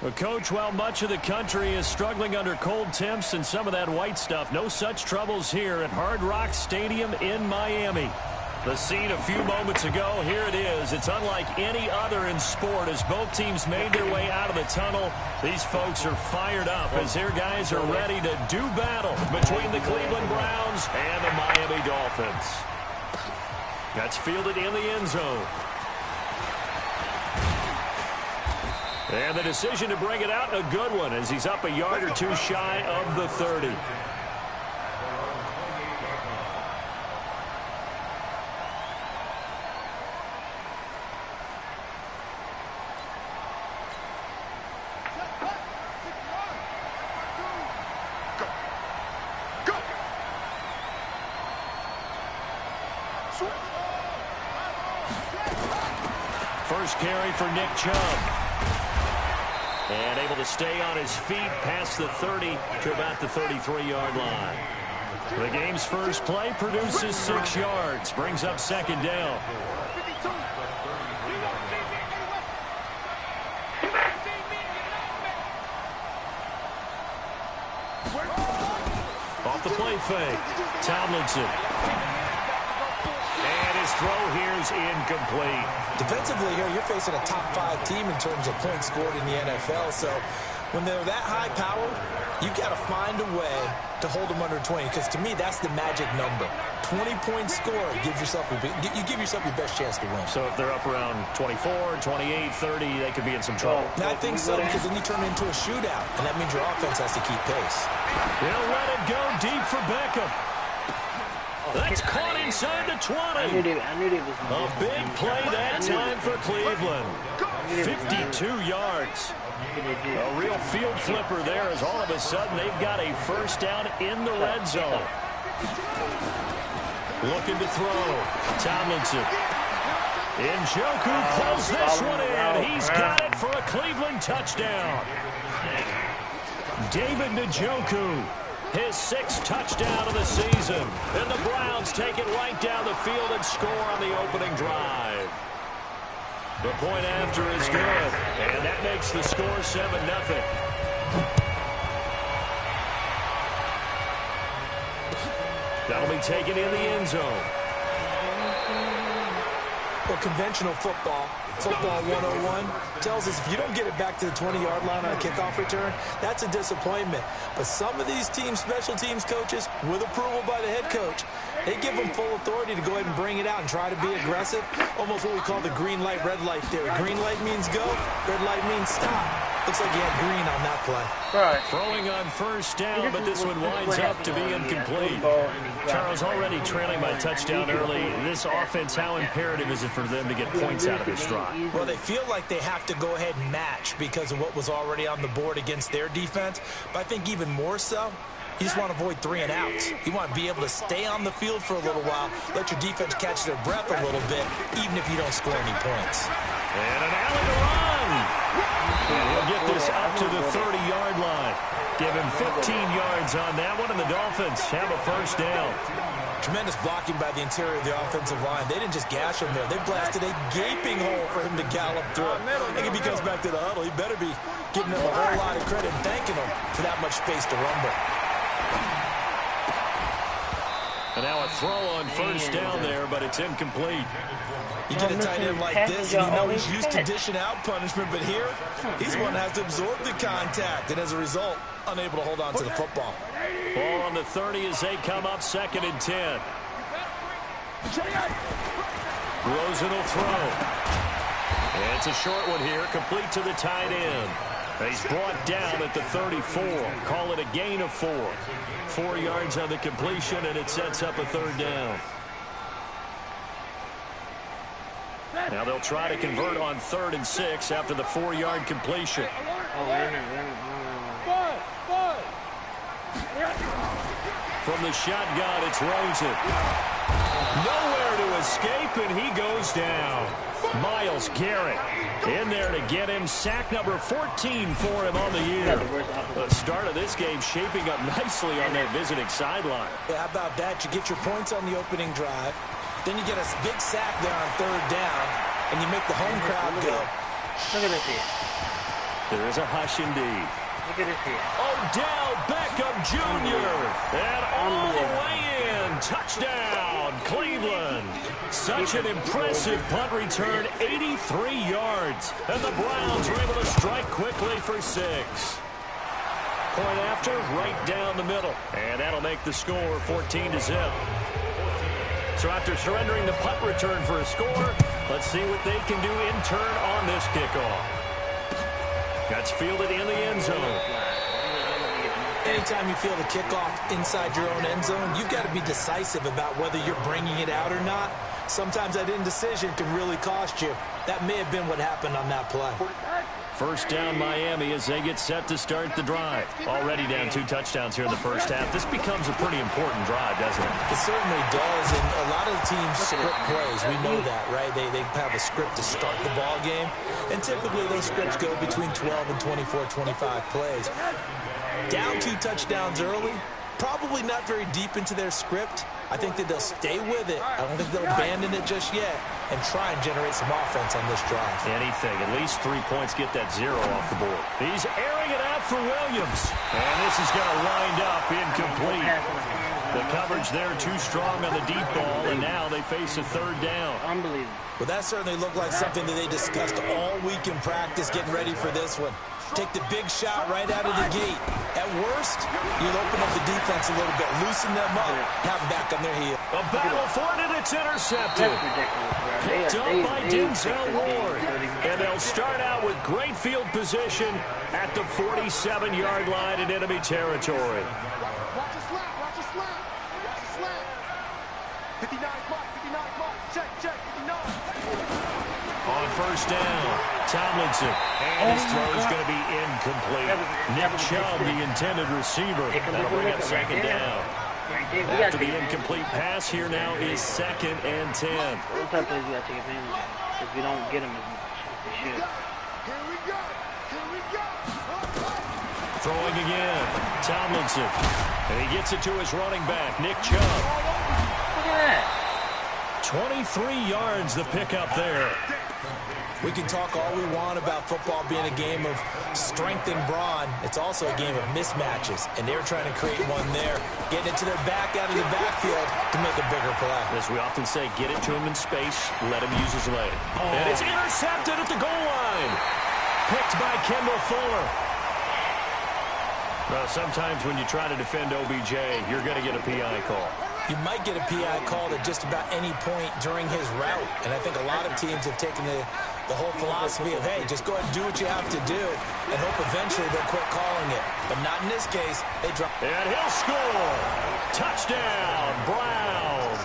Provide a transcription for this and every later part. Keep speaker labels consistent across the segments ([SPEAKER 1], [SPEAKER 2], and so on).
[SPEAKER 1] Well, Coach, while much of the country is struggling under cold temps and some of that white stuff, no such troubles here at Hard Rock Stadium in Miami. The scene a few moments ago, here it is. It's unlike any other in sport as both teams made their way out of the tunnel. These folks are fired up as their guys are ready to do battle between the Cleveland Browns and the Miami Dolphins. That's fielded in the end zone. And the decision to bring it out, a good one, as he's up a yard or two shy of the 30. First carry for Nick Chubb. And able to stay on his feet past the 30 to about the 33-yard line. The game's first play produces 6 yards. Brings up second down. Off the play fake. Tomlinson. And his throw here is incomplete.
[SPEAKER 2] Defensively here, you're facing a top-5 team in terms of points scored in the NFL. So when they're that high-powered, you've got to find a way to hold them under 20. Because to me, that's the magic number. 20 points scored gives yourself you give yourself your best chance to win.
[SPEAKER 1] So if they're up around 24, 28, 30, they could be in some trouble.
[SPEAKER 2] And I think so, because then you turn it into a shootout, and that means your offense has to keep pace.
[SPEAKER 1] They'll let it go deep for Beckham. That's caught inside the 20.
[SPEAKER 3] I knew it was
[SPEAKER 1] a big play that time for Cleveland. 52 yards. A real field flipper there as all of a sudden they've got a first down in the red zone. Looking to throw. Tomlinson. Njoku pulls this one in. He's got it for a Cleveland touchdown. David Njoku. His 6th touchdown of the season. And the Browns take it right down the field and score on the opening drive. The point after is good. And that makes the score 7-0. That'll be taken in the end zone.
[SPEAKER 2] Well, conventional football 101, tells us if you don't get it back to the 20-yard line on a kickoff return, that's a disappointment. But some of these teams, special teams coaches, with approval by the head coach, they give them full authority to go ahead and bring it out and try to be aggressive. Almost what we call the green light, red light theory. Green light means go, red light means stop. Looks like he had green on that play.
[SPEAKER 3] Right.
[SPEAKER 1] Throwing on first down, but this one winds up to be incomplete. Charles, already trailing by touchdown early. This offense, how imperative is it for them to get points out of this drive?
[SPEAKER 2] Well, they feel like they have to go ahead and match because of what was already on the board against their defense. But I think even more so, you just want to avoid 3 and outs. You want to be able to stay on the field for a little while, let your defense catch their breath a little bit, even if you don't score any points.
[SPEAKER 1] And an alley to run. And he'll get this up to the 30-yard line. Give him 15 yards on that one, and the Dolphins have a first down.
[SPEAKER 2] Tremendous blocking by the interior of the offensive line. They didn't just gash him there. They blasted a gaping hole for him to gallop through. I think if he comes back to the huddle, he better be giving them a whole lot of credit and thanking them for that much space to rumble.
[SPEAKER 1] And now a throw on first down there, but it's incomplete.
[SPEAKER 2] You get a tight end like this, and you know he's used to dishing out punishment, but here, he's one that has to absorb the contact, and as a result, unable to hold on to the football.
[SPEAKER 1] Ball on the 30 as they come up 2nd and 10. Rosen will throw. And it's a short one here, complete to the tight end. He's brought down at the 34. Call it a gain of 4. 4 yards on the completion, and it sets up a 3rd down. Now they'll try to convert on 3rd and 6 after the 4-yard completion. From the shotgun, it's Rosen. Nowhere to escape, and he goes down. Myles Garrett in there to get him. Sack number 14 for him on the year. The start of this game shaping up nicely on that visiting sideline.
[SPEAKER 2] Yeah, how about that? You get your points on the opening drive. Then you get a big sack there on 3rd down, and you make the home crowd go.
[SPEAKER 3] Look at this here.
[SPEAKER 1] There is a hush indeed.
[SPEAKER 3] Look at this here.
[SPEAKER 1] Odell Beckham Jr. And all the way in. Touchdown, Cleveland. Such an impressive punt return, 83 yards. And the Browns were able to strike quickly for 6. Point after, right down the middle. And that'll make the score 14-0. So after surrendering the punt return for a score, let's see what they can do in turn on this kickoff. That's fielded in the end zone.
[SPEAKER 2] Anytime you field a kickoff inside your own end zone, you've got to be decisive about whether you're bringing it out or not. Sometimes that indecision can really cost you. That may have been what happened on that play.
[SPEAKER 1] First down Miami as they get set to start the drive. Already down 2 touchdowns here in the first half. This becomes a pretty important drive, doesn't it?
[SPEAKER 2] It certainly does, and a lot of the teams script plays. We know that, right? They have a script to start the ball game, and typically those scripts go between 12 and 24, 25 plays. Down 2 touchdowns early, probably not very deep into their script. I think that they'll stay with it. I don't think they'll abandon it just yet and try and generate some offense on this drive.
[SPEAKER 1] Anything. At least 3 points get that 0 off the board. He's airing it out for Williams. And this is going to wind up incomplete. The coverage there too strong on the deep ball, and now they face a 3rd down.
[SPEAKER 3] Unbelievable.
[SPEAKER 2] Well, that certainly looked like something that they discussed all week in practice, getting ready for this one. Take the big shot right out of the gate. At worst, you'll open up the defense a little bit, loosen them up, have them back on their heel.
[SPEAKER 1] A battle for it, and it's intercepted. Picked up by Denzel Ward. And they'll start out with great field position at the 47-yard line in enemy territory.
[SPEAKER 4] Watch a slant, watch a slant, watch a slant. 59 mark, check, 59.
[SPEAKER 1] On first down, Tomlinson. And his throw is going to be incomplete. Nick Chubb, the intended receiver. That'll bring up 2nd down. After the incomplete pass, here now is 2nd and 10.
[SPEAKER 3] Those type of plays we got to take advantage of. If we don't get them as much, we should.
[SPEAKER 4] Here we go, here we go.
[SPEAKER 1] Throwing again, Tomlinson. And he gets it to his running back, Nick Chubb.
[SPEAKER 3] Look at that.
[SPEAKER 1] 23 yards the pickup there.
[SPEAKER 2] We can talk all we want about football being a game of strength and brawn. It's also a game of mismatches, and they're trying to create one there, getting it to their back out of the backfield to make a bigger play.
[SPEAKER 1] As we often say, get it to him in space, let him use his leg. And it's intercepted at the goal line. Picked by Kendall Fuller. Well, sometimes when you try to defend OBJ, you're going to get a PI call.
[SPEAKER 2] You might get a PI called at just about any point during his route. And I think a lot of teams have taken the whole philosophy of, hey, just go ahead and do what you have to do and hope eventually they'll quit calling it. But not in this case. They drop.
[SPEAKER 1] And he'll score. Touchdown, Browns.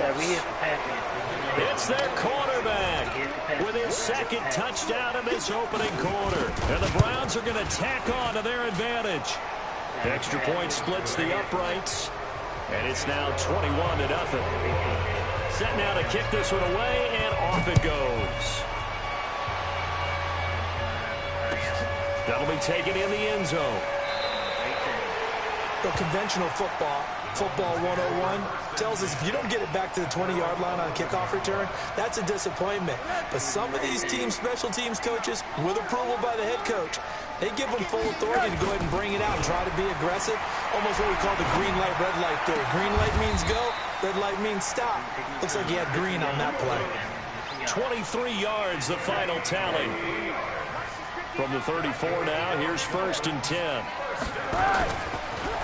[SPEAKER 1] It's their quarterback with his 2nd touchdown in this opening quarter. And the Browns are going to tack on to their advantage. Extra point splits the uprights. And it's now 21-0. Set now to kick this one away, and off it goes. That'll be taken in the end zone.
[SPEAKER 2] The conventional football 101, tells us if you don't get it back to the 20-yard line on a kickoff return, that's a disappointment. But some of these teams, special teams coaches, with approval by the head coach, they give them full authority to go ahead and bring it out and try to be aggressive. Almost what we call the green light, red light theory. Green light means go, red light means stop. Looks like he had green on that play.
[SPEAKER 1] 23 yards, the final tally. From the 34 now, here's 1st and 10.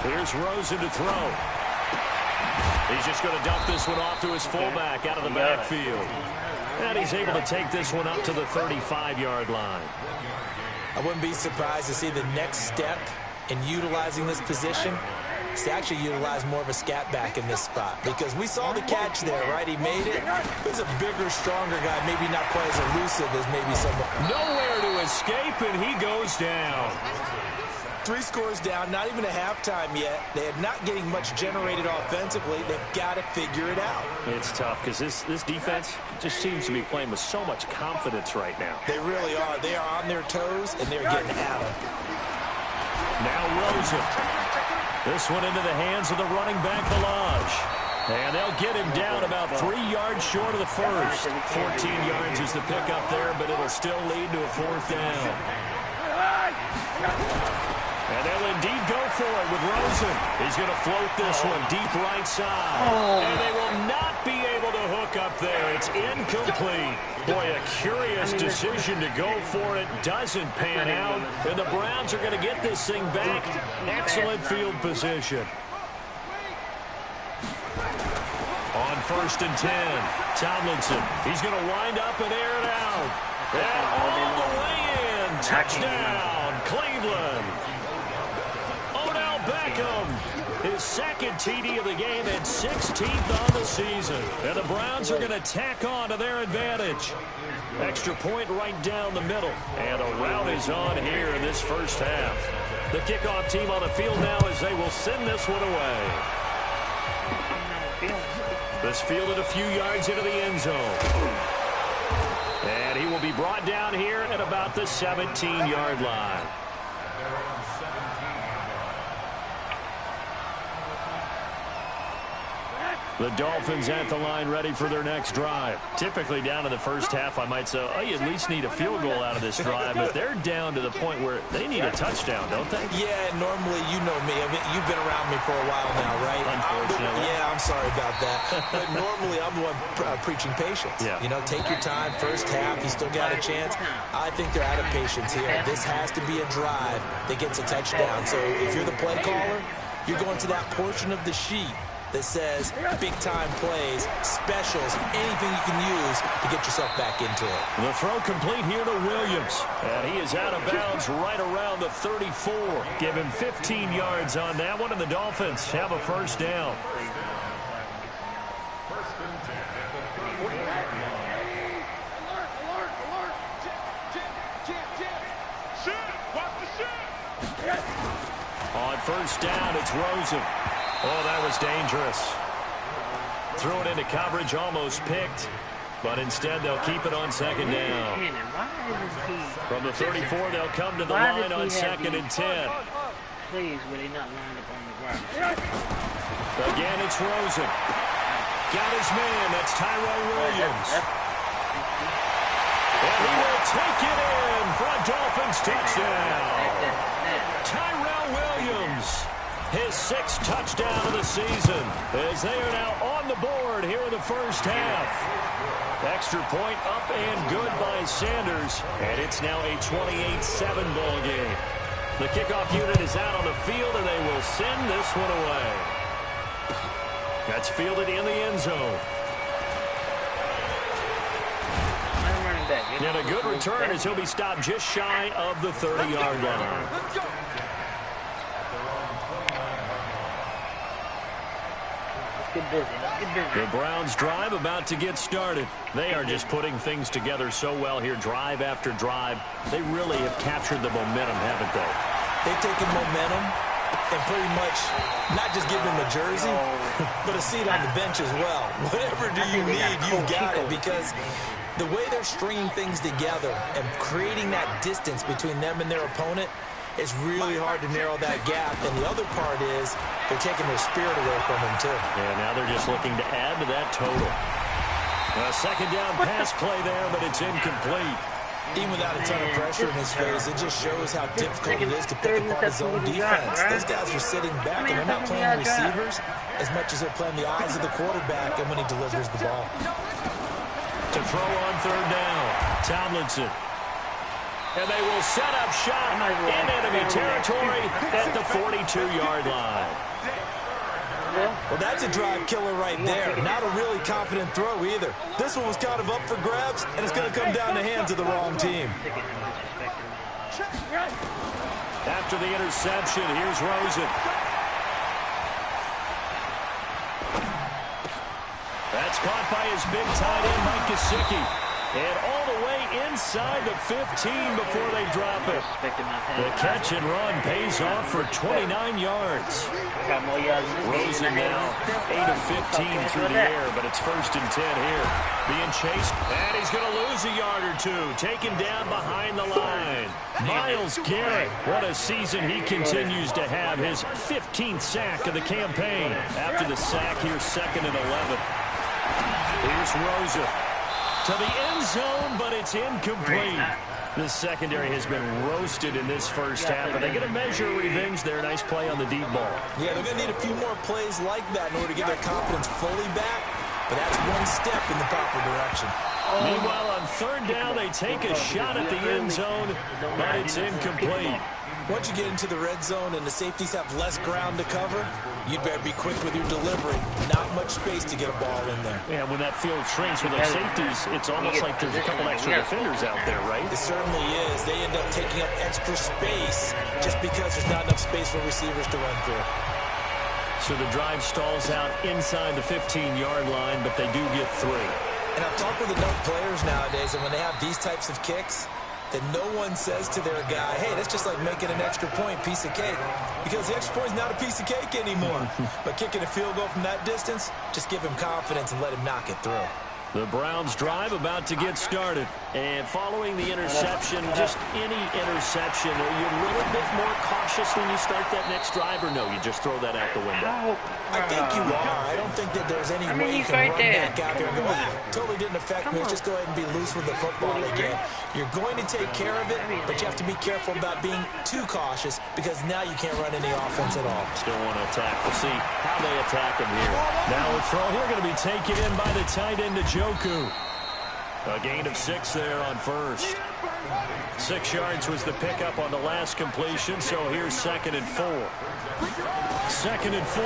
[SPEAKER 1] Here's Rosen to throw. He's just going to dump this one off to his fullback out of the backfield. And he's able to take this one up to the 35-yard line.
[SPEAKER 2] I wouldn't be surprised to see the next step in utilizing this position is to actually utilize more of a scat back in this spot. Because we saw the catch there, right? He made it. He's a bigger, stronger guy, maybe not quite as elusive as maybe someone.
[SPEAKER 1] Nowhere to escape, and he goes down.
[SPEAKER 2] 3 scores down, not even a halftime yet. They are not getting much generated offensively. They've got to figure it out.
[SPEAKER 1] It's tough because this defense just seems to be playing with so much confidence right now.
[SPEAKER 2] They really are. They are on their toes, and they're getting at them.
[SPEAKER 1] Now Rosen. This one into the hands of the running back, Balaj. And they'll get him down about 3 yards short of the first. 14 yards is the pickup there, but it'll still lead to a 4th down. indeed go for it with Rosen. He's going to float this one deep right side. And they will not be able to hook up there. It's incomplete. Boy, a curious decision to go for it. Doesn't pan out. And the Browns are going to get this thing back. Excellent field position. On 1st and 10, Tomlinson. He's going to wind up and air it out. And all the way in. Touchdown, Cleveland. Odell Beckham. His second TD of the game and 16th on the season. And the Browns are going to tack on to their advantage. Extra point right down the middle. And a rout is on here in this first half. The kickoff team on the field now as they will send this one away. This fielded a few yards into the end zone. And he will be brought down here at about the 17-yard line. The Dolphins at the line ready for their next drive. Typically down in the first half, I might say, oh, you at least need a field goal out of this drive. But they're down to the point where they need a touchdown, don't they?
[SPEAKER 2] Yeah, normally, you know me. I mean, you've been around me for a while now, right?
[SPEAKER 1] Unfortunately.
[SPEAKER 2] I'm sorry about that. But normally, I'm the one preaching patience.
[SPEAKER 1] Yeah.
[SPEAKER 2] You know, take your time. First half, you still got a chance. I think they're out of patience here. This has to be a drive that gets a touchdown. So if you're the play caller, you're going to that portion of the sheet that says big-time plays, specials, anything you can use to get yourself back into it.
[SPEAKER 1] The throw complete here to Williams. And he is out of bounds right around the 34. Give him 15 yards on that one, and the Dolphins have a first down. On first down, it's Rosen. Oh, that was dangerous. Threw it into coverage, almost picked. But instead, they'll keep it on second down. From the 34, they'll come to the line on 2nd and 10.
[SPEAKER 3] Please, will he not line up on the ground?
[SPEAKER 1] Again, it's Rosen. Got his man. That's Tyrell Williams. And he will take it in for a Dolphins touchdown. Tyrell Williams. His 6th touchdown of the season as they are now on the board here in the first half. Extra point up and good by Sanders. And it's now a 28-7 ball game. The kickoff unit is out on the field, and they will send this one away. That's fielded in the end zone. And a good return as he'll be stopped just shy of the 30-yard line. The Browns drive about to get started. They are just putting things together so well here, drive after drive. They really have captured the momentum, haven't they?
[SPEAKER 2] They've taken momentum and pretty much not just given them a jersey, but a seat on the bench as well. Whatever do you need, you've got it, because the way they're stringing things together and creating that distance between them and their opponent, it's really hard to narrow that gap. And the other part is they're taking their spirit away from them, too.
[SPEAKER 1] Yeah, now they're just looking to add to that total. A second down pass play there, but it's incomplete.
[SPEAKER 2] Even without a ton of pressure in his face, it just shows how difficult it is to pick apart his own defense. Those guys are sitting back, and they're not playing receivers as much as they're playing the eyes of the quarterback and when he delivers the ball.
[SPEAKER 1] To throw on third down, Tomlinson. And they will set up shop in enemy territory at the 42-yard line.
[SPEAKER 2] Well, that's a drive killer right there. Not a really confident throw either. This one was kind of up for grabs, and it's going to come down the hands of the wrong team.
[SPEAKER 1] After the interception, here's Rosen. That's caught by his big tight end, Mike Gesicki. And all the way inside the 15 before they drop it. The catch and run pays off for 29 yards. Rosen now 8 of 15 through the air, but it's 1st and 10 here. Being chased, and he's going to lose a yard or two. Taken down behind the line. Myles Garrett, what a season he continues to have. His 15th sack of the campaign. After the sack, here's 2nd and 11. Here's Rosen. To the end zone, but it's incomplete. The secondary has been roasted in this first half, but they get a measure of revenge there. Nice play on the deep ball.
[SPEAKER 2] Yeah, they're going to need a few more plays like that in order to get their confidence fully back, but that's one step in the proper direction.
[SPEAKER 1] Meanwhile, on third down, they take a shot at the end zone, but it's incomplete.
[SPEAKER 2] Once you get into the red zone and the safeties have less ground to cover, you'd better be quick with your delivery. Not much space to get a ball in there.
[SPEAKER 1] Yeah, when that field shrinks with those safeties, it's almost like there's a couple extra defenders out there, right?
[SPEAKER 2] It certainly is. They end up taking up extra space just because there's not enough space for receivers to run through.
[SPEAKER 1] So the drive stalls out inside the 15-yard line, but they do get 3.
[SPEAKER 2] And I've talked with enough players nowadays, and when they have these types of kicks, that no one says to their guy, hey, that's just like making an extra point, piece of cake. Because the extra point is not a piece of cake anymore. But kicking a field goal from that distance, just give him confidence and let him knock it through.
[SPEAKER 1] The Browns drive about to get started. And following the interception, just any interception, are you a little bit more cautious when you start that next drive, or no, you just throw that out the window?
[SPEAKER 2] I think you are. I don't think that there's any way you can run back out there and go, totally didn't affect me. Let's just go ahead and be loose with the football again. You're going to take care of it, but you have to be careful about being too cautious because now you can't run any offense at all.
[SPEAKER 1] Still want to attack. We'll see how they attack him here. Now a throw here going to be taken in by the tight end, Njoku. A gain of 6 there on first. 6 yards was the pickup on the last completion, so here's 2nd and 4. 2nd and 4.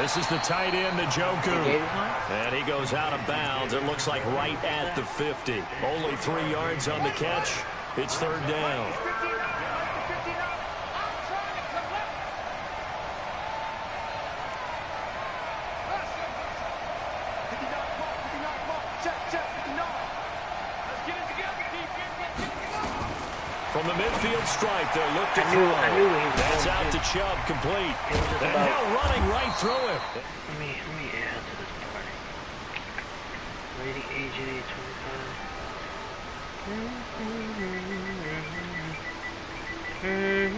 [SPEAKER 1] This is the tight end, Njoku. And he goes out of bounds. It looks like right at the 50. Only 3 yards on the catch. It's 3rd down. From the midfield stripe, they'll look to throw. That's out to Chubb, complete. And now running right through him.
[SPEAKER 3] Let me add to this party. Rating AJ 25.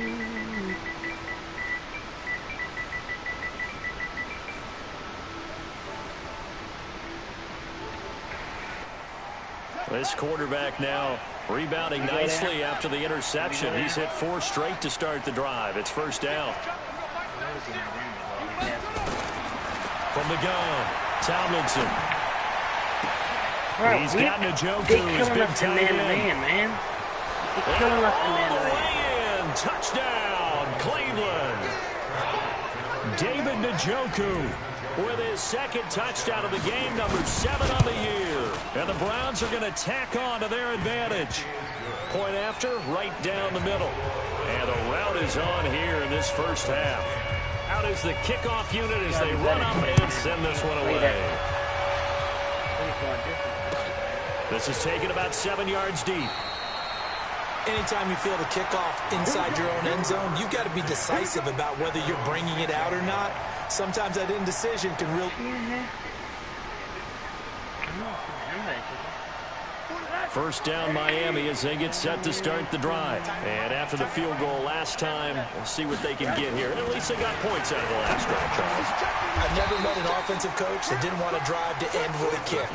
[SPEAKER 1] This quarterback now rebounding nicely after the interception. He's hit 4 straight to start the drive. It's 1st down. From the gun, Tomlinson. He's got Njoku.
[SPEAKER 3] They're killing us in man-to-man, man. They're killing us in man-to-man.
[SPEAKER 1] Touchdown, Cleveland. David Njoku with his 2nd touchdown of the game, number 7 on the year. And the Browns are going to tack on to their advantage. Point after, right down the middle. And the route is on here in this first half. Out is the kickoff unit as they run up and send this one away. This is taken about 7 yards deep.
[SPEAKER 2] Anytime you feel the kickoff inside your own end zone, you've got to be decisive about whether you're bringing it out or not. Sometimes that indecision can really...
[SPEAKER 1] First down, Miami, as they get set to start the drive. And after the field goal last time, we'll see what they can get here. And at least they got points out of the last drive, Charles.
[SPEAKER 2] I've never met an offensive coach that didn't want to drive to end with a kick.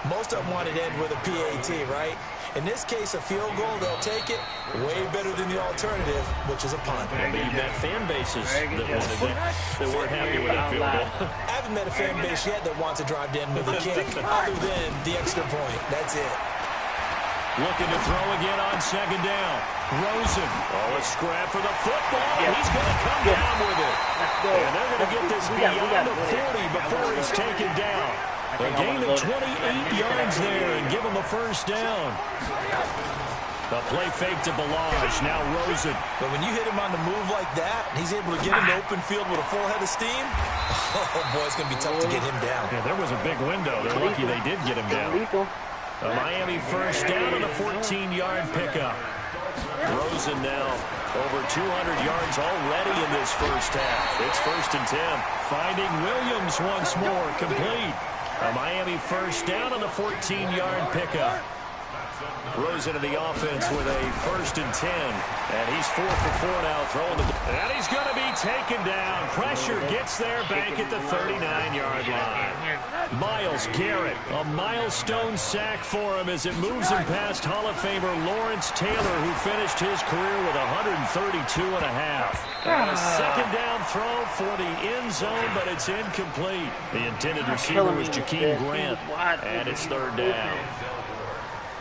[SPEAKER 2] Most of them wanted to end with a PAT, right? In this case, a field goal, they'll take it. Way better than the alternative, which is a punt.
[SPEAKER 1] But you've met fan bases that weren't happy with that field goal.
[SPEAKER 2] I haven't met a fan base yet that wants to drive to end with a kick, other than the extra point. That's it.
[SPEAKER 1] Looking to throw again on 2nd down. Rosen. Oh, a scrap for the football. He's going to come down with it. And they're going to get this beyond the 40 before he's taken down. A gain of 28 yards there and give him a 1st down. The play fake to Balazs. Now Rosen.
[SPEAKER 2] But when you hit him on the move like that, he's able to get into open field with a full head of steam. Oh, boy, it's going to be tough to get him down.
[SPEAKER 1] Yeah, there was a big window. They're lucky they did get him down. A Miami 1st down and a 14-yard pickup. Rosen now over 200 yards already in this first half. It's 1st and 10. Finding Williams once more, complete. A Miami 1st down and a 14-yard pickup. Throws into the offense with a 1st and 10. And he's 4 for 4 now throwing the ball. And he's going to be taken down. Pressure gets there back at the 39-yard line. Myles Garrett, a milestone sack for him as it moves him past Hall of Famer Lawrence Taylor, who finished his career with 132 and a half. And a 2nd down throw for the end zone, but it's incomplete. The intended receiver was Jakeem Grant, and it's 3rd down.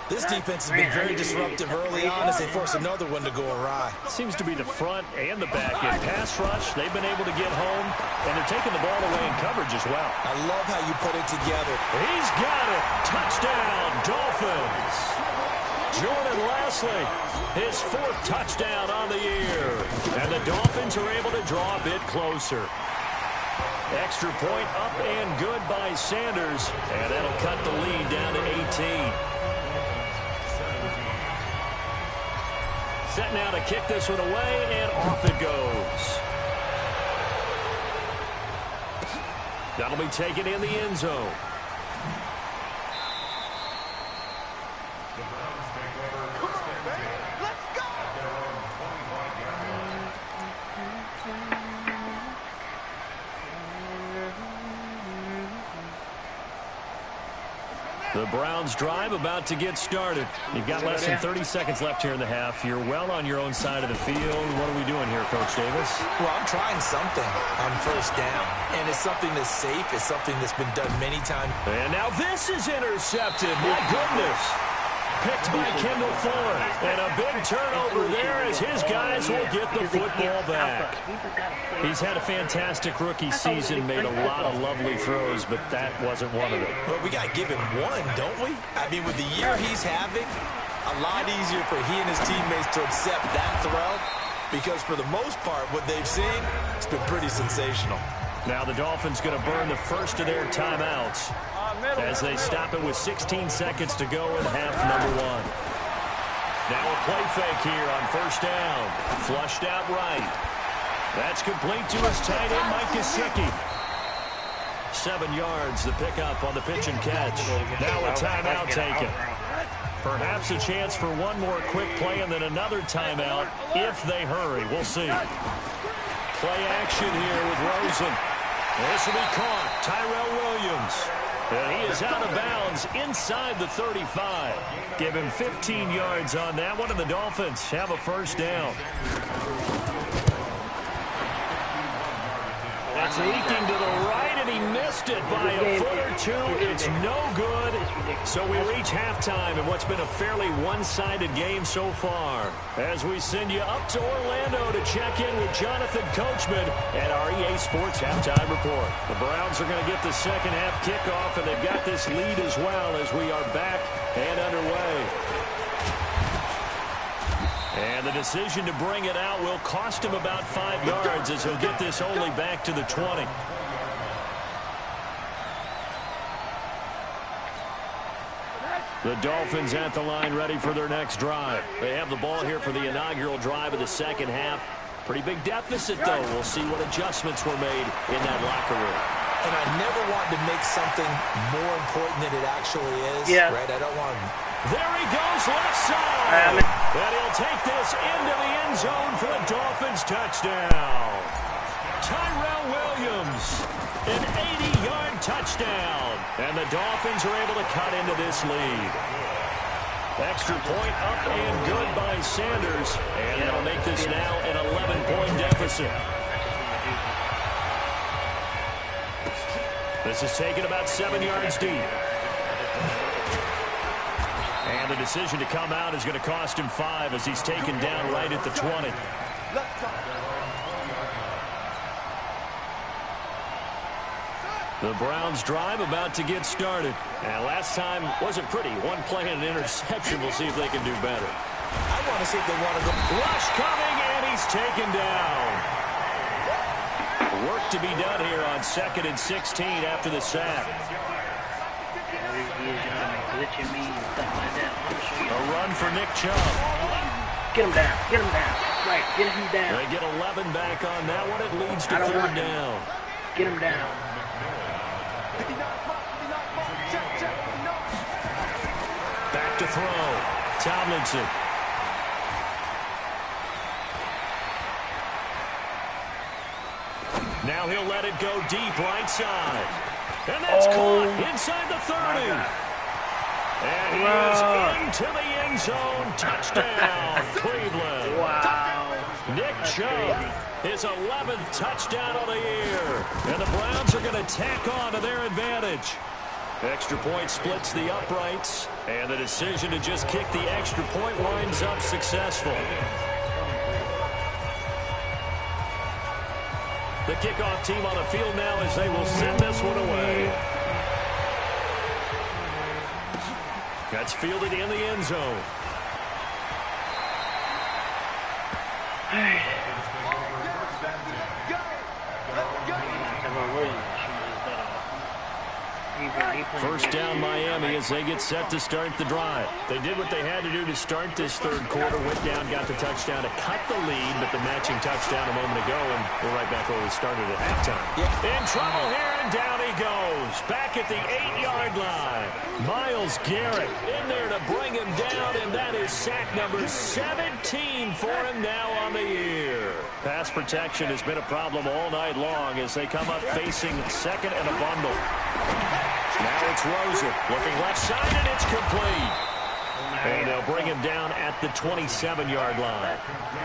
[SPEAKER 2] This defense has been very disruptive early on as they force another one to go awry.
[SPEAKER 1] Seems to be the front and the back end. Pass rush, they've been able to get home, and they're taking the ball away in coverage as well.
[SPEAKER 2] I love how you put it together.
[SPEAKER 1] He's got it. Touchdown, Dolphins. Jordan Lasley, his 4th touchdown on the year. And the Dolphins are able to draw a bit closer. Extra point up and good by Sanders, and that'll cut the lead down to 18. Set now to kick this one away, and off it goes. That'll be taken in the end zone.
[SPEAKER 4] Come on, baby. Let's go.
[SPEAKER 1] The Browns drive about to get started. You've got less than 30 seconds left here in the half. You're well on your own side of the field. What are we doing here, Coach Davis?
[SPEAKER 2] Well, I'm trying something on 1st down. And it's something that's safe. It's something that's been done many times.
[SPEAKER 1] And now this is intercepted. My goodness. Picked by Kendall Fuller. And a big turnover there as his guys will get the football back. He's had a fantastic rookie season, made a lot of lovely throws, but that wasn't one of them.
[SPEAKER 2] Well, we got to give him one, don't we? I mean, with the year he's having, a lot easier for he and his teammates to accept that throw because for the most part, what they've seen, it's been pretty sensational.
[SPEAKER 1] Now the Dolphins going to burn the first of their timeouts as they stop it with 16 seconds to go in half number 1. Now a play fake here on 1st down. Flushed out right. That's complete to his tight end, Mike Gesicki. 7 yards, the pickup on the pitch and catch. Now a timeout taken. Perhaps a chance for one more quick play and then another timeout if they hurry. We'll see. Play action here with Rosen. This will be caught. Tyrell Williams. And he is out of bounds inside the 35. Give him 15 yards on that one, and the Dolphins have a 1st down. That's leaking to the right, and he missed it by a foot or 2. It's no good. So we reach halftime in what's been a fairly one-sided game so far. As we send you up to Orlando to check in with Jonathan Coachman at our EA Sports Halftime Report. The Browns are going to get the 2nd half kickoff, and they've got this lead as well as we are back and underway. And the decision to bring it out will cost him about 5 yards as he'll get this only back to the 20. The Dolphins at the line ready for their next drive. They have the ball here for the inaugural drive of the 2nd half. Pretty big deficit, though. We'll see what adjustments were made in that locker room.
[SPEAKER 2] And I never want to make something more important than it actually is.
[SPEAKER 3] Yeah.
[SPEAKER 2] Right? I don't want to.
[SPEAKER 1] There he goes, left side. And he'll take this into the end zone for a Dolphins touchdown. Tyrell Williams, an 80-yard touchdown. And the Dolphins are able to cut into this lead. Extra point up and good by Sanders. And that'll make this now an 11-point deficit. This is taken about 7 yards deep. And the decision to come out is going to cost him 5 as he's taken down right at the 20. The Browns drive about to get started. And last time wasn't pretty. One play and an interception. We'll see if they can do better.
[SPEAKER 2] I want to see if they want to go.
[SPEAKER 1] Rush coming, and he's taken down. Work to be done here on 2nd and 16 after the sack. A run for Nick Chubb.
[SPEAKER 3] Get him down. Get him down. Right. Get him down.
[SPEAKER 1] They get 11 back on that one. It leads to 3rd down.
[SPEAKER 3] Get him down.
[SPEAKER 1] Back to throw. Tomlinson. Now he'll let it go deep right side. And that's caught inside the 30. And he is into the end zone. Touchdown, Cleveland.
[SPEAKER 3] Wow.
[SPEAKER 1] Nick Chubb, his 11th touchdown of the year. And the Browns are going to tack on to their advantage. Extra point splits the uprights. And the decision to just kick the extra point winds up successful. The kickoff team on the field now as they will send this one away. That's fielded in the end zone. First down Miami as they get set to start the drive. They did what they had to do to start this third quarter. Went down, got the touchdown to cut the lead, but the matching touchdown a moment ago, and we're right back where we started at halftime. In trouble here, and down he goes. Back at the 8-yard line. Myles Garrett in there to bring him down, and that is sack number 17 for him now on the year. Pass protection has been a problem all night long as they come up facing second and a bundle. Now it's Rosen looking left side, and it's complete. And they'll bring him down at the 27-yard line.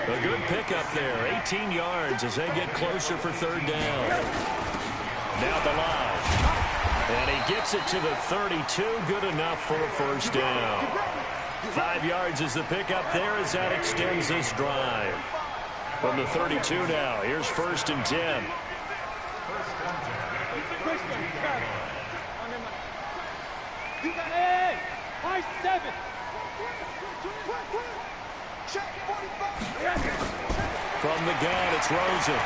[SPEAKER 1] A good pickup there, 18 yards as they get closer for third down. Now the line. And he gets it to the 32, good enough for a first down. 5 yards is the pickup there as that extends this drive. From the 32 now, here's 1st and 10. From the gun, it's Rosen.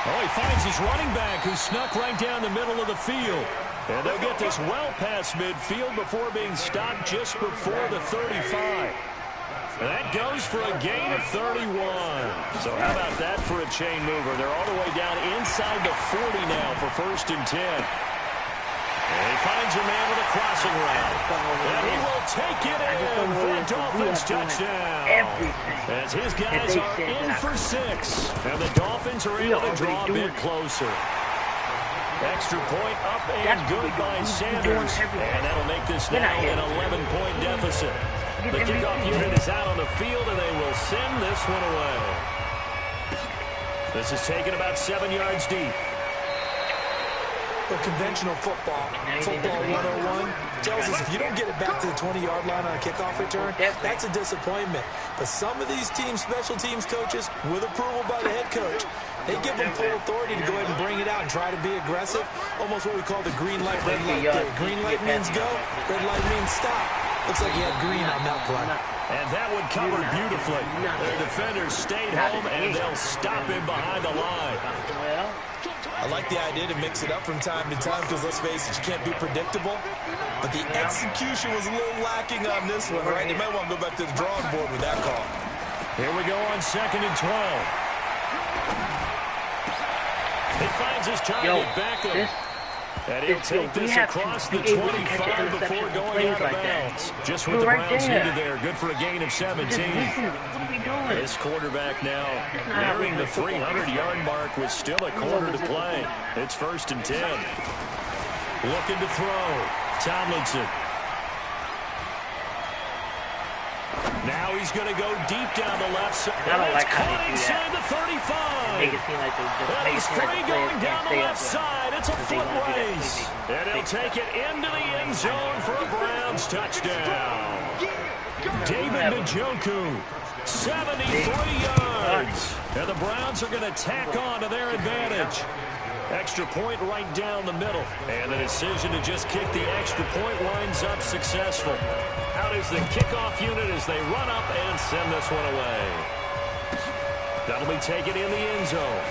[SPEAKER 1] Oh, he finds his running back who snuck right down the middle of the field. And they'll get this well past midfield before being stopped just before the 35. And that goes for a gain of 31. So how about that for a chain mover? They're all the way down inside the 40 now for 1st and 10. And he finds a man with a crossing route. And he will take it in for a Dolphins touchdown. As his guys are in for 6. And the Dolphins are able to draw a bit closer. Extra point up and good by Sanders. And that'll make this now an 11-point deficit. The kickoff unit is out on the field, and they will send this one away. This is taken about 7 yards deep.
[SPEAKER 2] Conventional football 101, tells us if you don't get it back to the 20-yard line on a kickoff return, that's a disappointment. But some of these special teams coaches, with approval by the head coach, they give them full authority to go ahead and bring it out and try to be aggressive. Almost what we call the green light, red light theory. Green light means go, red light means stop. Looks like he had green on that play.
[SPEAKER 1] And that one covered beautifully. Their defenders stayed home, and they'll stop him behind the line.
[SPEAKER 2] I like the idea to mix it up from time to time because, let's face it, you can't be predictable. But the execution was a little lacking on this one, right? They might want to go back to the drawing board with that call.
[SPEAKER 1] Here we go on 2nd and 12. He finds his target back up. And he'll take this across the 25 before going out of bounds. Just what the Browns needed there. Good for a gain of 17. This quarterback now nearing the 300-yard mark with still a quarter to play. It's 1st and 10. Looking to throw. Tomlinson. Now he's going to go deep down the left side.
[SPEAKER 3] I don't like how they do
[SPEAKER 1] inside
[SPEAKER 3] that.
[SPEAKER 1] the 35.
[SPEAKER 3] Make it seem like
[SPEAKER 1] And he's free going down the left side. It's a foot race. And he'll take it into the end zone for a Browns touchdown. David Njoku, 73 yards. And the Browns are going to tack on to their advantage. Extra point right down the middle. And the decision to just kick the extra point winds up successful. Out is the kickoff unit as they run up and send this one away. That'll be taken in the end zone.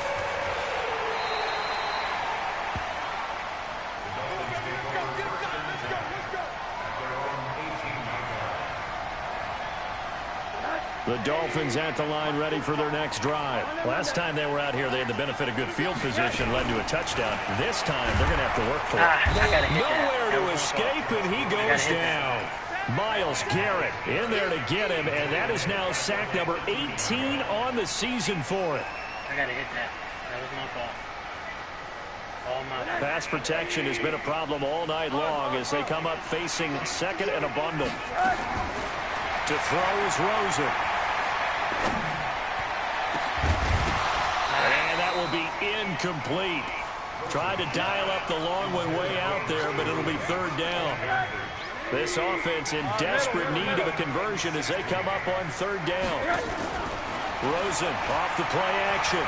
[SPEAKER 1] The Dolphins at the line ready for their next drive. Last time they were out here, they had the benefit of good field position, led to a touchdown. This time, they're going to have to work for it. Nowhere to escape, and he goes down. Myles Garrett in there to get him, and that is now sack number 18 on the season for it.
[SPEAKER 3] I got to hit that. That was my fault. All my fault.
[SPEAKER 1] Pass protection has been a problem all night long as they come up facing second and a bundle. To throw is Rosen. And that will be incomplete. Tried to dial up the long one way out there, but it'll be third down. This offense in desperate need of a conversion as they come up on third down. Rosen off the play action.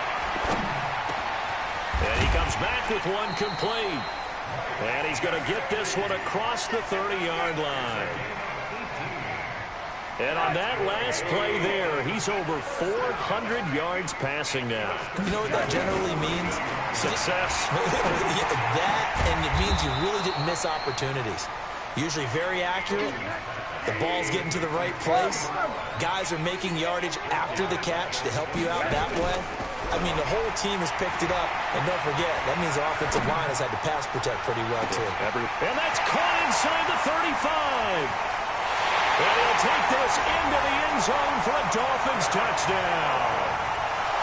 [SPEAKER 1] And he comes back with one complete. And he's going to get this one across the 30-yard line. And on that last play there, he's over 400 yards passing now.
[SPEAKER 2] You know what that generally means?
[SPEAKER 1] Success.
[SPEAKER 2] That, and it means you really didn't miss opportunities. Usually very accurate. The ball's getting to the right place. Guys are making yardage after the catch to help you out that way. I mean, the whole team has picked it up. And don't forget, that means the offensive line has had to pass protect pretty well, too.
[SPEAKER 1] And that's caught inside the 35. And he'll take this into the end zone for a Dolphins touchdown.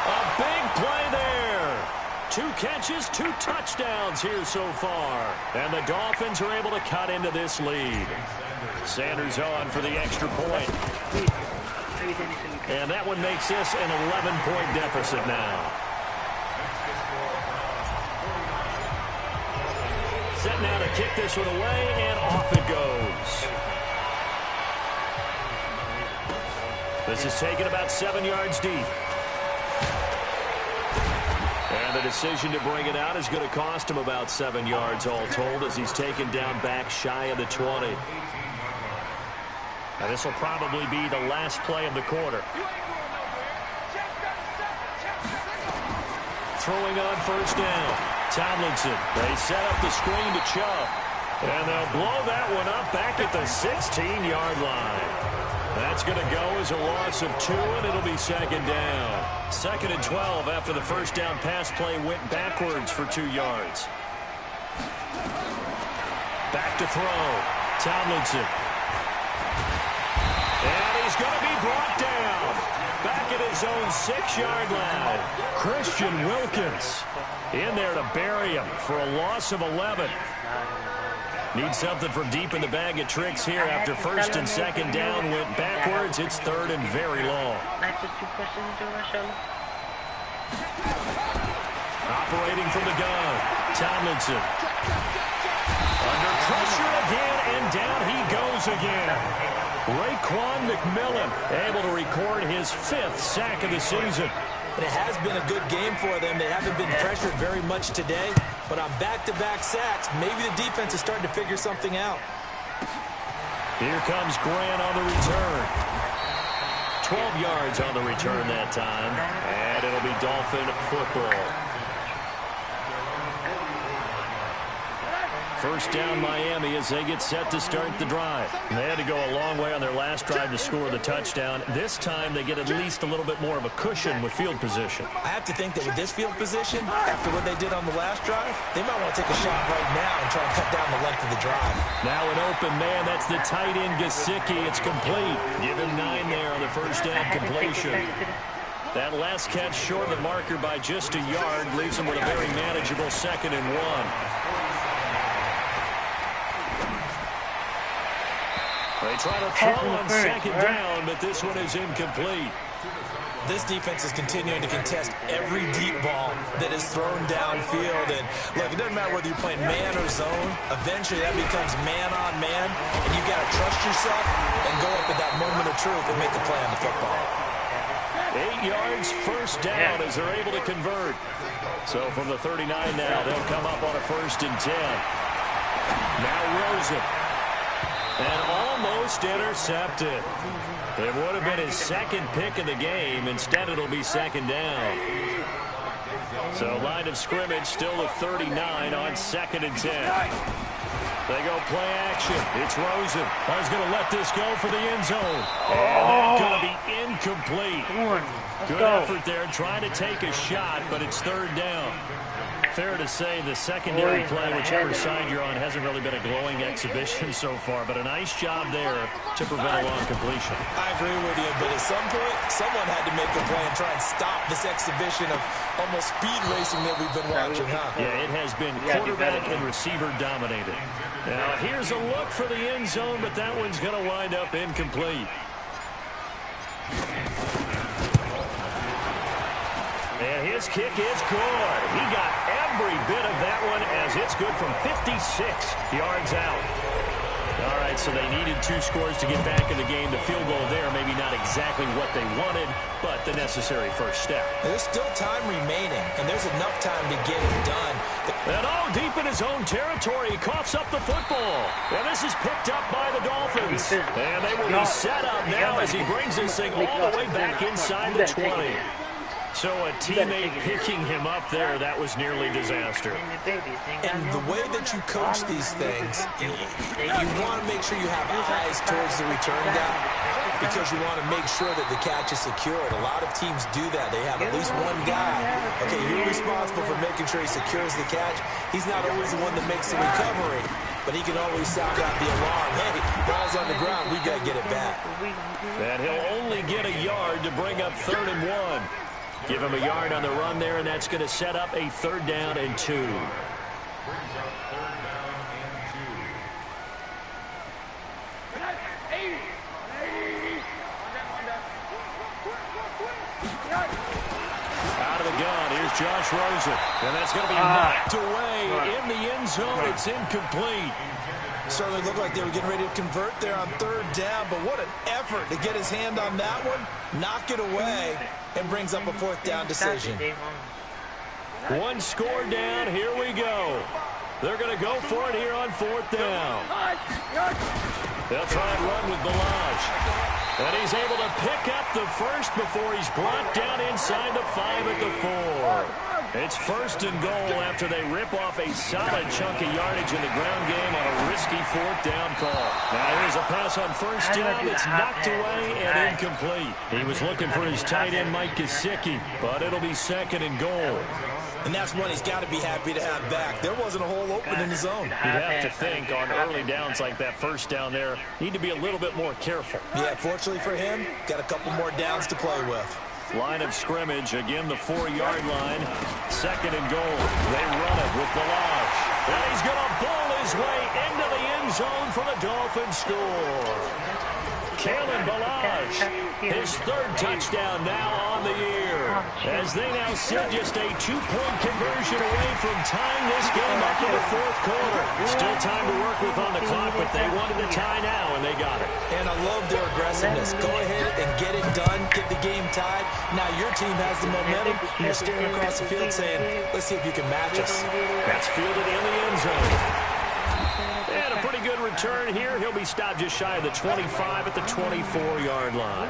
[SPEAKER 1] A big play there. 2 catches, 2 touchdowns here so far. And the Dolphins are able to cut into this lead. Sanders on for the extra point. And that one makes this an 11-point deficit now. Set now to kick this one away, and off it goes. This is taken about 7 yards deep. And the decision to bring it out is going to cost him about 7 yards all told as he's taken down back shy of the 20. Now this will probably be the last play of the quarter. Throwing on first down. Tomlinson. They set up the screen to Chubb. And they'll blow that one up back at the 16-yard line. That's going to go as a loss of 2, and it'll be second down. Second and 12 after the first down pass play went backwards for 2 yards. Back to throw. Tomlinson. And he's going to be brought down. Back at his own 6-yard line. Christian Wilkins in there to bury him for a loss of 11. Need something from deep in the bag of tricks here after first and second down went backwards. It's third and very long. Operating from the gun. Tomlinson. Under pressure again, and down he goes again. Raekwon McMillan able to record his 5th sack of the season.
[SPEAKER 2] And it has been a good game for them. They haven't been pressured very much today, but on back-to-back sacks, maybe the defense is starting to figure something out.
[SPEAKER 1] Here comes Grant on the return. 12 yards on the return that time, and it'll be Dolphin football. First down Miami as they get set to start the drive. They had to go a long way on their last drive to score the touchdown. This time they get at least a little bit more of a cushion with field position.
[SPEAKER 2] I have to think that with this field position, after what they did on the last drive, they might want to take a shot right now and try and cut down the length of the drive.
[SPEAKER 1] Now an open man. That's the tight end Gesicki. It's complete. Give him 9 there on the first down completion. That last catch short of the marker by just a yard leaves him with a very manageable 2nd and 1. They try to throw on second down, but this one is incomplete.
[SPEAKER 2] This defense is continuing to contest every deep ball that is thrown downfield. And, look, it doesn't matter whether you're playing man or zone. Eventually, that becomes man on man, and you've got to trust yourself and go up at that moment of truth and make the play on the football.
[SPEAKER 1] 8 yards, first down as they're able to convert. So from the 39 now, they'll come up on a 1st and 10. Now Rosen. And almost intercepted. It would have been his 2nd pick of the game. Instead, it'll be 2nd down. So line of scrimmage still a 39 on 2nd and 10. They go play action. It's Rosen. I was going to let this go for the end zone. And that's going to be incomplete. Good effort there trying to take a shot, but it's third down. Fair to say the secondary play, whichever side you're on, hasn't really been a glowing exhibition so far, but a nice job there to prevent a long completion.
[SPEAKER 2] I agree with you, but at some point, someone had to make a play and try and stop this exhibition of almost speed racing that we've been watching, huh?
[SPEAKER 1] Yeah, it has been quarterback and receiver dominated. Now, here's a look for the end zone, but that one's going to wind up incomplete. And his kick is good. He got every bit of that one as it's good from 56 yards out. All right, so they needed 2 scores to get back in the game. The field goal there, maybe not exactly what they wanted, but the necessary first step.
[SPEAKER 2] There's still time remaining, and there's enough time to get it done.
[SPEAKER 1] And all deep in his own territory, he coughs up the football. And this is picked up by the Dolphins. And they will be set up now as he brings this thing all the way back inside the 20. So a teammate picking him up there, that was nearly disaster.
[SPEAKER 2] And the way that you coach these things, you want to make sure you have eyes towards the return guy because you want to make sure that the catch is secured. A lot of teams do that. They have at least one guy. Okay, you're responsible for making sure he secures the catch. He's not always the one that makes the recovery, but he can always sound out the alarm. Hey, ball's on the ground. We got to get it back.
[SPEAKER 1] And he'll only get a yard to bring up 3rd and 1. Give him a yard on the run there, and that's going to set up a 3rd down and 2. Out of the gun, here's Josh Rosen. And that's going to be knocked away in the end zone. It's incomplete.
[SPEAKER 2] Certainly looked like they were getting ready to convert there on 3rd down, but what an effort to get his hand on that one, knock it away, and brings up a 4th down decision.
[SPEAKER 1] 1 score down, here we go. They're going to go for it here on 4th down. They'll try and run with Balaj. And he's able to pick up the first before he's brought down inside the 5 at the 4. It's 1st and goal after they rip off a solid chunk of yardage in the ground game on a risky 4th down call. Now here's a pass on 1st down. It's knocked away and incomplete. He was looking for his tight end, Mike Gesicki, but it'll be 2nd and goal.
[SPEAKER 2] And that's one he's got to be happy to have back. There wasn't a hole open in the zone.
[SPEAKER 1] You'd have to think on early downs like that 1st down there, need to be a little bit more careful.
[SPEAKER 2] Yeah, fortunately for him, got a couple more downs to play with.
[SPEAKER 1] Line of scrimmage, again the 4-yard line. 2nd and goal. They run it with Balaj. And he's going to bowl his way into the end zone for the Dolphins score. Kalen Balaj, his 3rd touchdown now on the year. As they now sit just a 2-point conversion away from tying this game up in the 4th quarter. Still time to work with on the clock, but they wanted to tie now, and they got it.
[SPEAKER 2] And I love their aggressiveness. Go ahead and get it done, get the game tied. Now your team has the momentum, and you're staring across the field saying, let's see if you can match us.
[SPEAKER 1] That's fielded in the end zone. And a pretty good return here. He'll be stopped just shy of the 25 at the 24-yard line.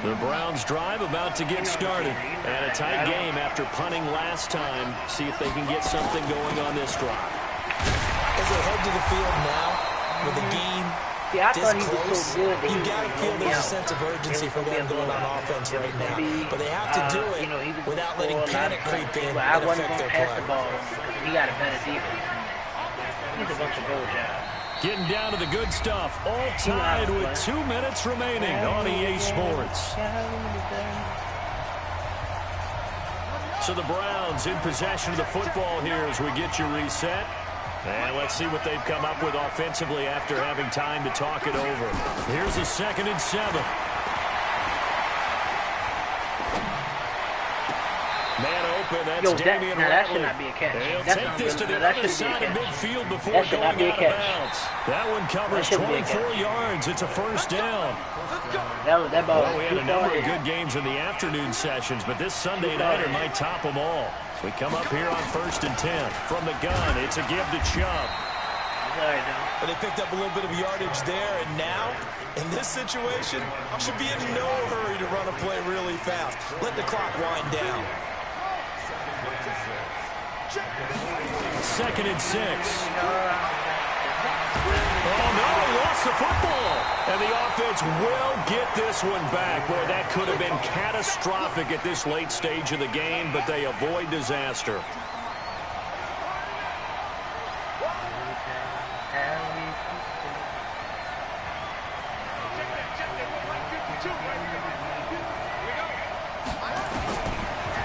[SPEAKER 1] The Browns drive about to get started. And a tight game after punting last time. See if they can get something going on this drive.
[SPEAKER 2] As they head to the field now, with the game this close, you got to feel there's a sense of urgency for them going on offense right now. But they have to do it without letting panic creep in and affect their play.
[SPEAKER 3] He got a better defense. He's a bunch of goal jobs.
[SPEAKER 1] Getting down to the good stuff. All tied with 2 minutes remaining on EA Sports. So the Browns in possession of the football here as we get you reset. And let's see what they've come up with offensively after having time to talk it over. Here's a 2nd and 7. Man open, that's Damian
[SPEAKER 3] that should not be a catch.
[SPEAKER 1] He'll take this to the other side of midfield before going out of bounds. That one covers 24 yards. It's a 1st down.
[SPEAKER 3] That ball
[SPEAKER 1] well, we had a number of good games in the afternoon sessions, but this Sunday nighter might top them all. So we come up here on 1st and 10. From the gun, it's a give to Chubb.
[SPEAKER 2] But they picked up a little bit of yardage there, and now, in this situation, should be in no hurry to run a play really fast. Let the clock wind down.
[SPEAKER 1] Second and 6. Oh, no, lost the football. And the offense will get this one back, where that could have been catastrophic at this late stage of the game, but they avoid disaster.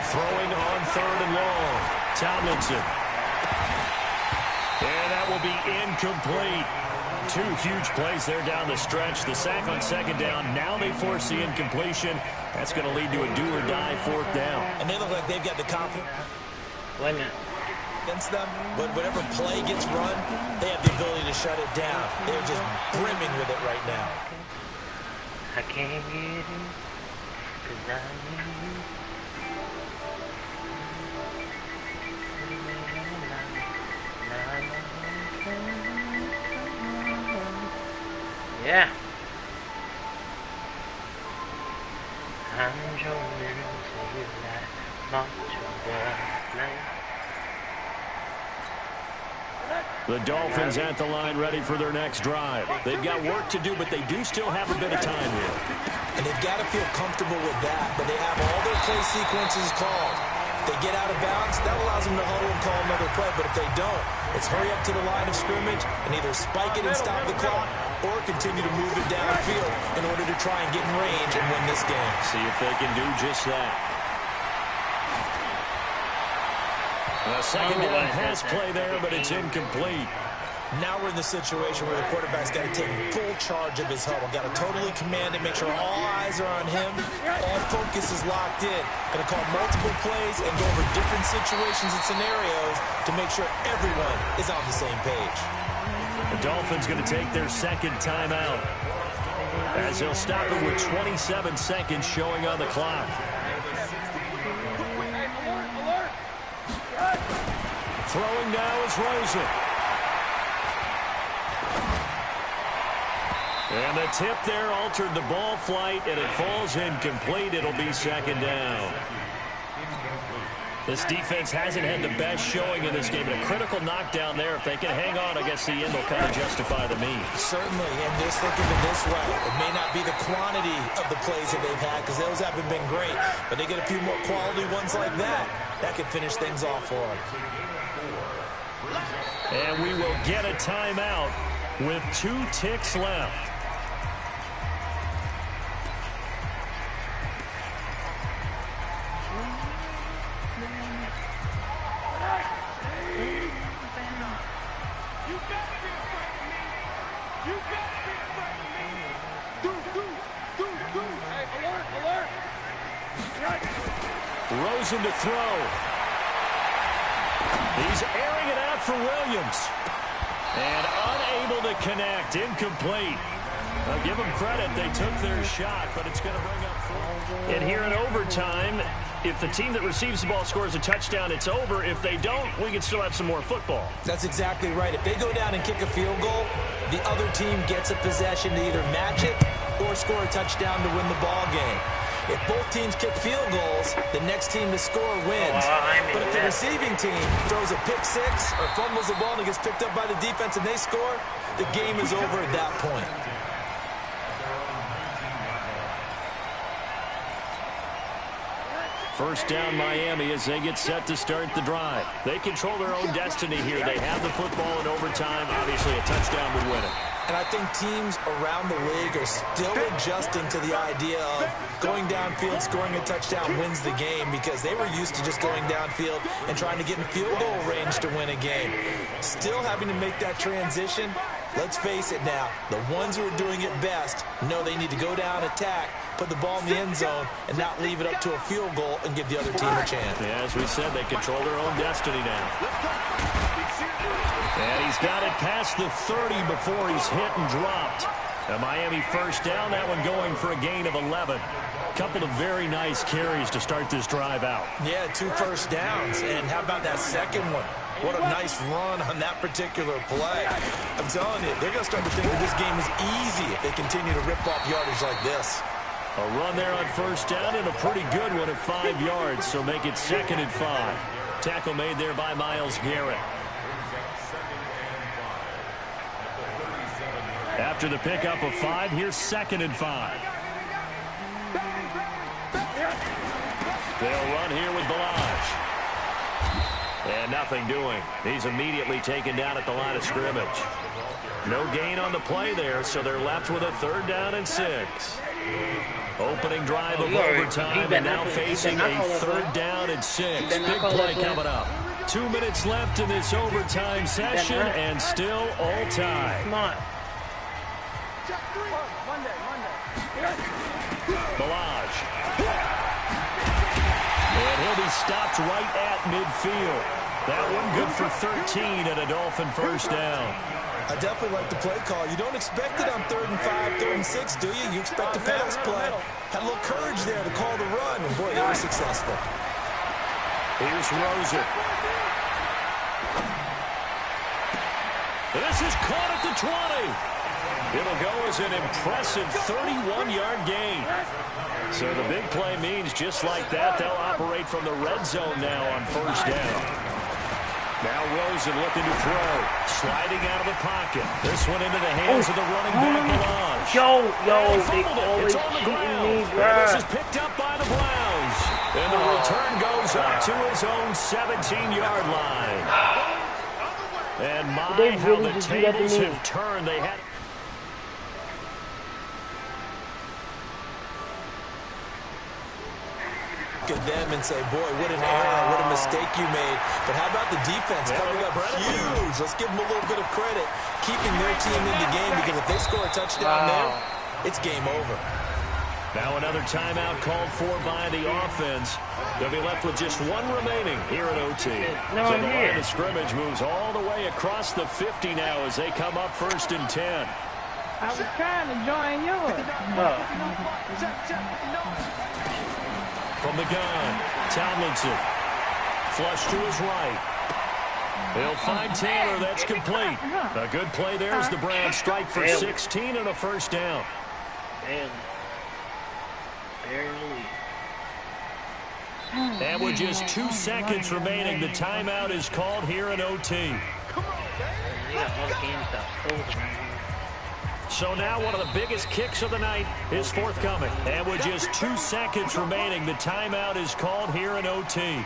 [SPEAKER 1] Throwing on 3rd and long. Tomlinson. And that will be incomplete. 2 huge plays there down the stretch. The sack on 2nd down. Now they force the incompletion. That's going to lead to a do-or-die 4th down.
[SPEAKER 2] And they look like they've got the confidence against them. But whatever play gets run, they have the ability to shut it down. They're just brimming with it right now.
[SPEAKER 3] I can't get it, 'cause I need you. Yeah. I'm joining to you like March of the night.
[SPEAKER 1] The Dolphins at the line, ready for their next drive. They've got work to do, but they do still have a bit of time here.
[SPEAKER 2] And they've got to feel comfortable with that, but they have all their play sequences called. If they get out of bounds, that allows them to huddle and call another play, but if they don't, it's hurry up to the line of scrimmage and either spike it and stop the clock or continue to move it downfield in order to try and get in range and win this game.
[SPEAKER 1] See if they can do just that. A second down pass play there, but it's incomplete.
[SPEAKER 2] Now we're in the situation where the quarterback's got to take full charge of his huddle. Got to totally command it, make sure all eyes are on him. All focus is locked in. Going to call multiple plays and go over different situations and scenarios to make sure everyone is on the same page.
[SPEAKER 1] The Dolphins going to take their 2nd timeout, as they'll stop it with 27 seconds showing on the clock. Throwing now is Rosen. And the tip there altered the ball flight, and it falls incomplete. It'll be 2nd down. This defense hasn't had the best showing in this game, but a critical knockdown there. If they can hang on, I guess the end will kind of justify the means.
[SPEAKER 2] Certainly, and just look at it this way. It may not be the quantity of the plays that they've had, because those haven't been great, but they get a few more quality ones like that. That could finish things off for them.
[SPEAKER 1] And we will get a timeout with 2 ticks left. Rosen to throw. He's airing it out for Williams. And unable to connect. Incomplete. I'll give them credit. They took their shot, but it's going to bring up 4. And here in overtime, if the team that receives the ball scores a touchdown, it's over. If they don't, we can still have some more football.
[SPEAKER 2] That's exactly right. If they go down and kick a field goal, the other team gets a possession to either match it or score a touchdown to win the ball game. If both teams kick field goals, the next team to score wins. But if the receiving team throws a pick 6 or fumbles the ball and it gets picked up by the defense and they score, the game is over at that point.
[SPEAKER 1] First down Miami as they get set to start the drive. They control their own destiny here. They have the football in overtime. Obviously, a touchdown would win it.
[SPEAKER 2] And I think teams around the league are still adjusting to the idea of going downfield, scoring a touchdown wins the game, because they were used to just going downfield and trying to get in field goal range to win a game. Still having to make that transition. Let's face it now, the ones who are doing it best know they need to go down, attack, put the ball in the end zone, and not leave it up to a field goal and give the other team a chance.
[SPEAKER 1] Yeah, as we said, they control their own destiny now. And he's got it past the 30 before he's hit and dropped. A Miami first down, that one going for a gain of 11. Couple of very nice carries to start this drive out.
[SPEAKER 2] Yeah, 2 first downs. And how about that second one? What a nice run on that particular play. I'm telling you, they're going to start to think that this game is easy if they continue to rip off yardage like this.
[SPEAKER 1] A run there on first down and a pretty good one at 5 yards, so make it 2nd and 5. Tackle made there by Myles Garrett. After the pickup of 5, here's 2nd and 5. They'll run here with Balaj. And nothing doing. He's immediately taken down at the line of scrimmage. No gain on the play there, so they're left with a 3rd down and 6. Opening drive of overtime, and now facing a 3rd down and 6. Big play coming up. 2 minutes left in this overtime session, and still all time. Balaj. And he'll be stopped right at midfield. That one good for 13 and a Dolphin 1st down.
[SPEAKER 2] I definitely like the play call. You don't expect it on 3rd and 5, 3rd and 6, do you? You expect a pass play. Had a little courage there to call the run, and boy, they were successful.
[SPEAKER 1] Here's Rosen. This is caught at the 20. It'll go as an impressive 31-yard gain. So the big play means just like that, they'll operate from the red zone now on 1st down. Now Rosen looking to throw. Sliding out of the pocket. This one into the hands of the running back, Balaj.
[SPEAKER 3] Yo, they always cheating me, bro.
[SPEAKER 1] This is picked up by the Browns. And the return goes up to his own 17-yard line. And how the tables have turned. They had...
[SPEAKER 2] At them and say, boy, what an error, what a mistake you made. But how about the defense coming up huge? Let's give them a little bit of credit, keeping their team in the game, because if they score a touchdown there, it's game over.
[SPEAKER 1] Now another timeout called for by the offense. They'll be left with just 1 remaining here at OT. So the line of scrimmage moves all the way across the 50 now as they come up 1st and 10.
[SPEAKER 5] I was trying to join yours.
[SPEAKER 1] From the gun, Tomlinson. Flush to his right. He'll find Taylor. That's complete. A good play there as the Browns strike for 16 and a 1st down.
[SPEAKER 3] Barely.
[SPEAKER 1] And with just 2 seconds remaining, the timeout is called here in OT. So now one of the biggest kicks of the night is forthcoming. And with just 2 seconds remaining, the timeout is called here in OT.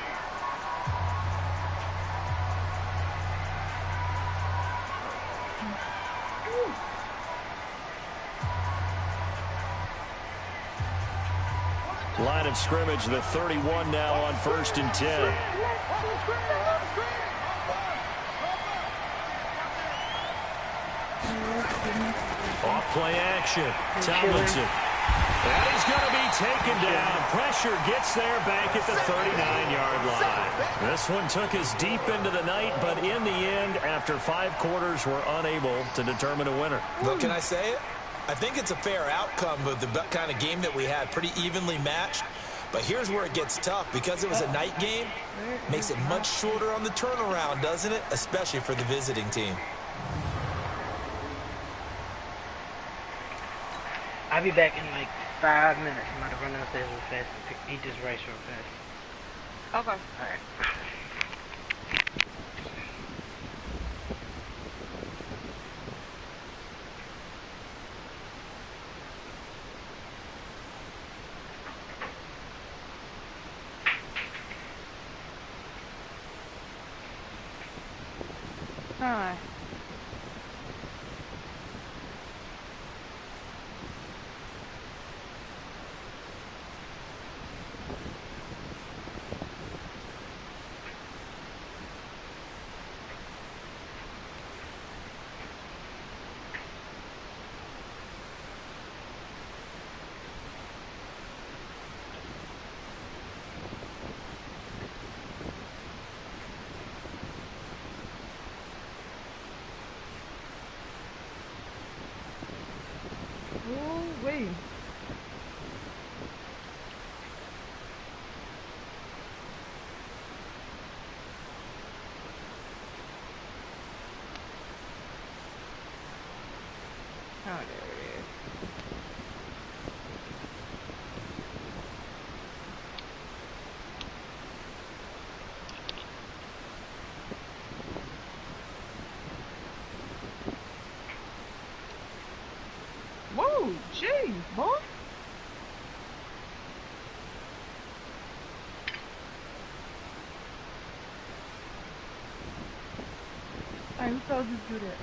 [SPEAKER 1] Line of scrimmage, the 31 now on 1st and 10. Off play action. Tomlinson. And he's going to be taken down. Pressure gets there back at the 39-yard line. This one took us deep into the night, but in the end, after 5 quarters, we're unable to determine a winner.
[SPEAKER 2] Look, can I say it? I think it's a fair outcome of the kind of game that we had, pretty evenly matched. But here's where it gets tough. Because it was a night game, makes it much shorter on the turnaround, doesn't it? Especially for the visiting team.
[SPEAKER 3] I'll be back in like 5 minutes. I'm about to run upstairs real fast and eat this rice real fast.
[SPEAKER 5] Okay.
[SPEAKER 3] Alright.
[SPEAKER 5] Hi. Wait. Oh, there it is. Hey, who told you to do that?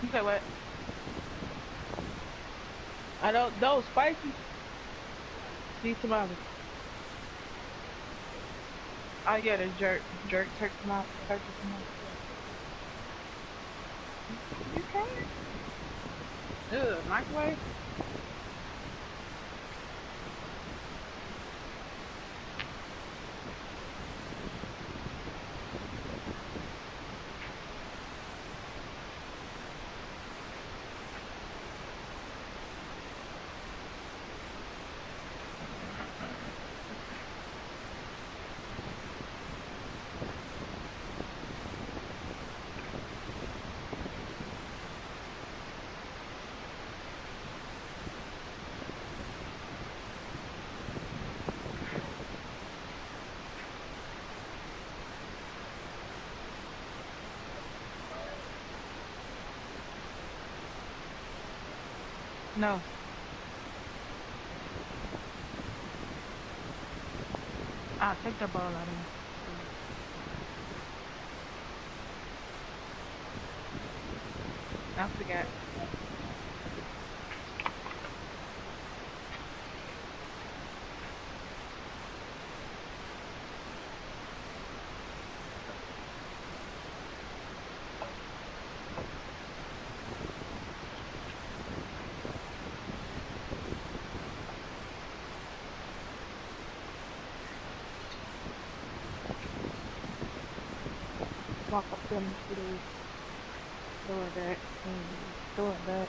[SPEAKER 5] You said what? I don't. Those spicy. These tamales. Oh yeah, the jerk turkey tomato, turkey tomato. Yeah. You can. Ugh, microwave. No. I'll take the ball out of here. I forgot. Walk up them to the door that door that.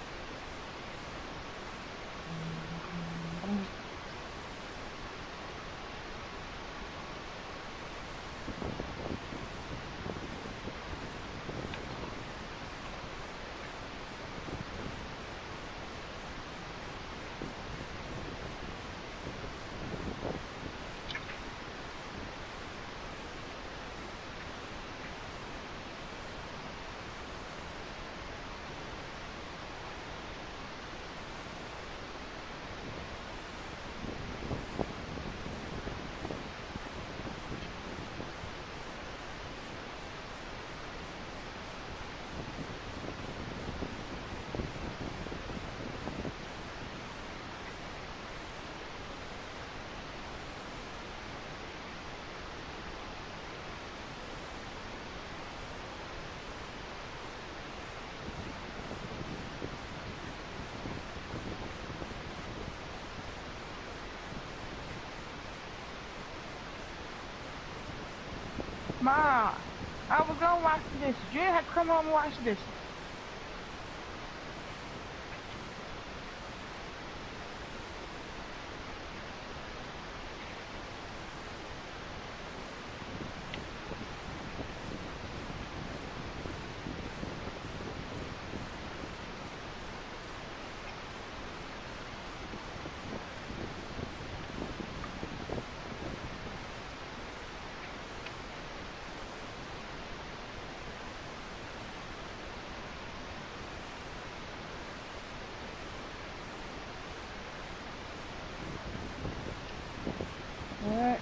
[SPEAKER 5] Ma, I was gonna watch this. You didn't have to come home and watch this. Alright.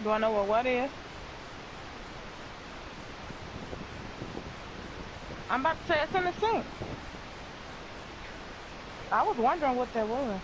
[SPEAKER 5] Do I know what is? I'm about to say it's in the sink. I was wondering what that was.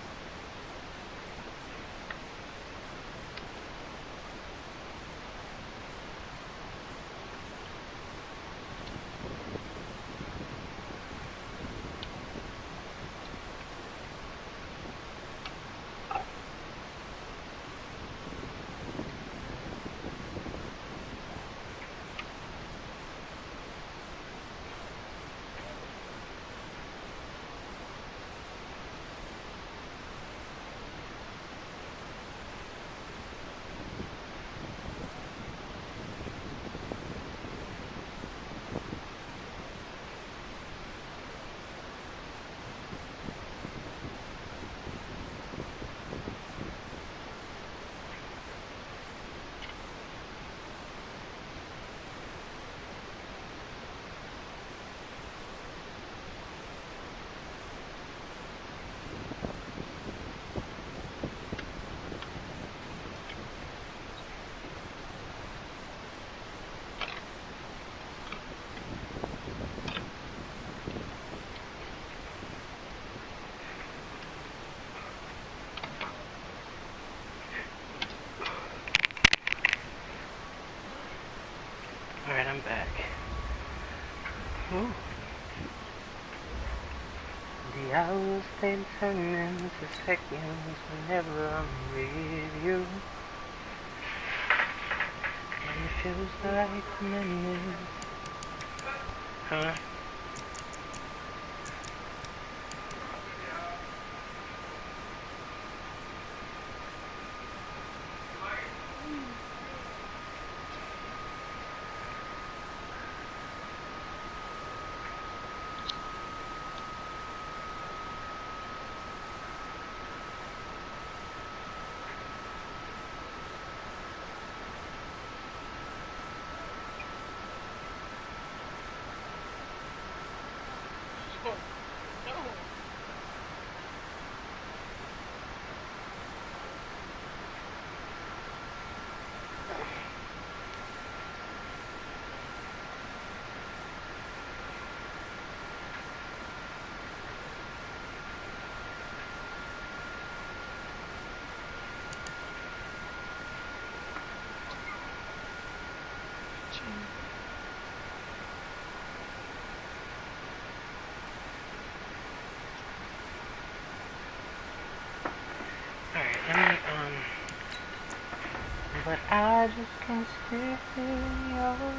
[SPEAKER 3] I'm back. Ooh. The hours they turn into seconds whenever I'm with you. And it feels like minutes. Huh? Alright, let me, but I just can't stay in your arms.